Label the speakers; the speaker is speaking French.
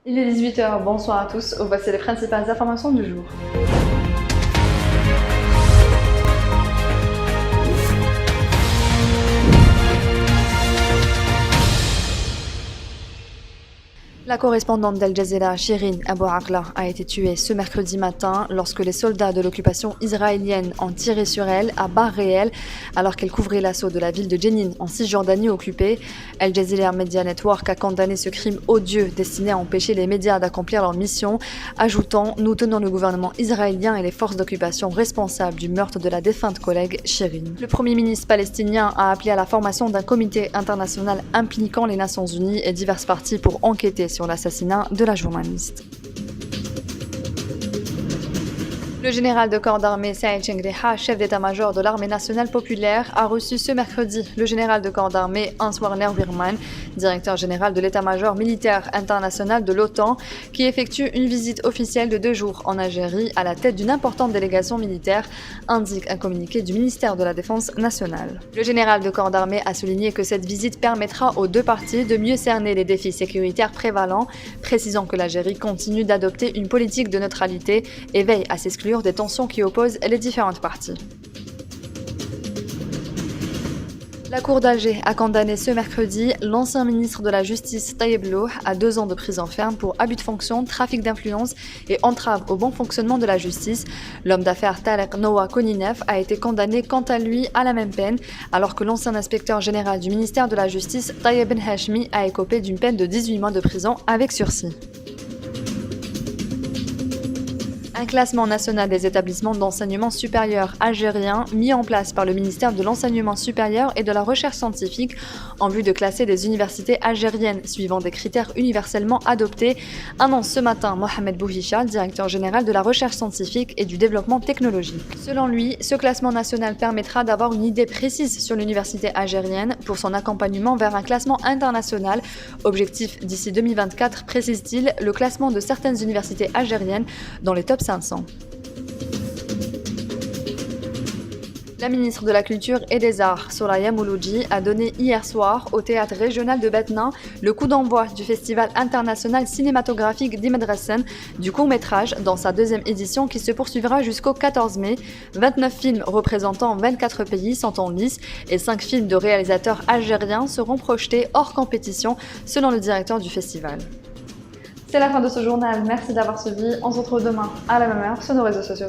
Speaker 1: Il est 18h, bonsoir à tous, voici les principales informations du jour. La correspondante d'Al Jazeera, Shirin Abu Akleh, a été tuée ce mercredi matin lorsque les soldats de l'occupation israélienne ont tiré sur elle à balles réelles alors qu'elle couvrait l'assaut de la ville de Jenin en Cisjordanie occupée. Al Jazeera Media Network a condamné ce crime odieux destiné à empêcher les médias d'accomplir leur mission, ajoutant « Nous tenons le gouvernement israélien et les forces d'occupation responsables du meurtre de la défunte collègue Shirin ». Le premier ministre palestinien a appelé à la formation d'un comité international impliquant les Nations Unies et diverses parties pour enquêter sur l'assassinat de la journaliste. Le général de corps d'armée Saïd Chengreha, chef d'état-major de l'armée nationale populaire, a reçu ce mercredi le général de corps d'armée Hans Werner Wirman, directeur général de l'état-major militaire international de l'OTAN, qui effectue une visite officielle de 2 jours en Algérie à la tête d'une importante délégation militaire, indique un communiqué du ministère de la Défense nationale. Le général de corps d'armée a souligné que cette visite permettra aux deux parties de mieux cerner les défis sécuritaires prévalents, précisant que l'Algérie continue d'adopter une politique de neutralité et veille à s'exclure des tensions qui opposent les différentes parties. La Cour d'Alger a condamné ce mercredi l'ancien ministre de la Justice Tayeb Louh à 2 ans de prison ferme pour abus de fonction, trafic d'influence et entrave au bon fonctionnement de la justice. L'homme d'affaires Tarek Noah Koninef a été condamné quant à lui à la même peine, alors que l'ancien inspecteur général du ministère de la Justice Tayeb Ben Hashmi a écopé d'une peine de 18 mois de prison avec sursis. Un classement national des établissements d'enseignement supérieur algériens mis en place par le ministère de l'Enseignement supérieur et de la Recherche scientifique en vue de classer des universités algériennes suivant des critères universellement adoptés, annonce ce matin Mohamed Bouhicha, directeur général de la Recherche scientifique et du développement technologique. Selon lui, ce classement national permettra d'avoir une idée précise sur l'université algérienne pour son accompagnement vers un classement international. Objectif d'ici 2024, précise-t-il, le classement de certaines universités algériennes dans les top 500. La ministre de la Culture et des Arts, Soraya Mouloudji, a donné hier soir au théâtre régional de Batna le coup d'envoi du festival international cinématographique d'Imedressen du court-métrage dans sa 2e édition qui se poursuivra jusqu'au 14 mai. 29 films représentant 24 pays sont en lice et 5 films de réalisateurs algériens seront projetés hors compétition selon le directeur du festival. C'est la fin de ce journal, merci d'avoir suivi, on se retrouve demain à la même heure sur nos réseaux sociaux.